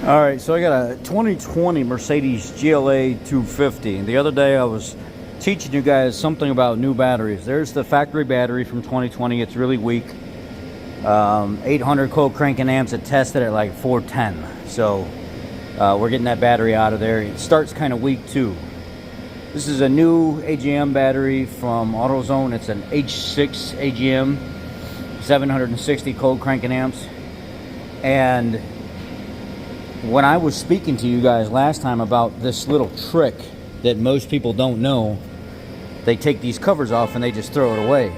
All right, so I got a 2020 Mercedes GLA 250. The other day I was teaching you guys something about new batteries. There's the factory battery from 2020. It's really weak. 800 cold cranking amps. It tested at like 410. So we're getting that battery out of there. It starts kind of weak too. This is a new AGM battery from AutoZone. It's an H6 AGM, 760 cold cranking amps. And when I was speaking to you guys last time about this little trick that most people don't know, they take these covers off and they just throw it away.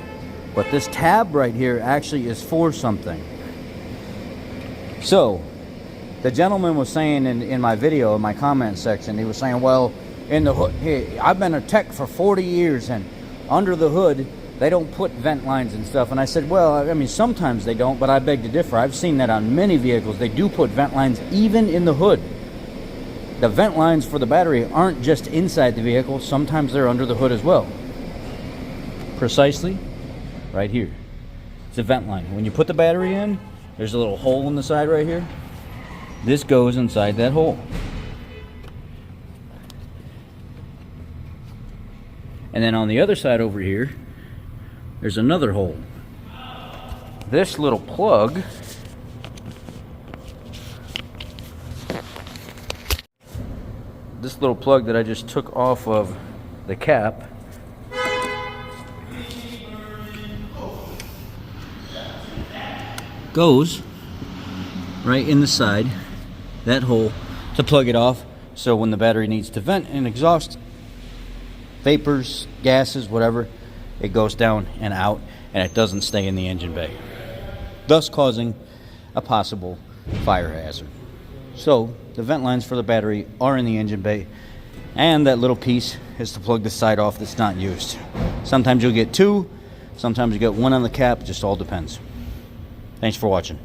But this tab right here actually is for something. So, the gentleman was saying in my video, in my comment section, he was saying, well, in the hood, hey, I've been a tech for 40 years and under the hood, they don't put vent lines and stuff. And I said, well, I mean, sometimes they don't, but I beg to differ. I've seen that on many vehicles. They do put vent lines even in the hood. The vent lines for the battery aren't just inside the vehicle. Sometimes they're under the hood as well. Precisely right here. It's a vent line. When you put the battery in, there's a little hole in the side right here. This goes inside that hole. And then on the other side over here, there's another hole. This little plug that I just took off of the cap goes right in the side, that hole, to plug it off. So when the battery needs to vent and exhaust vapors, gases, whatever, it goes down and out, and it doesn't stay in the engine bay, thus causing a possible fire hazard. So the vent lines for the battery are in the engine bay, and that little piece is to plug the side off that's not used. Sometimes you'll get two, sometimes you get one on the cap. It just all depends. Thanks for watching.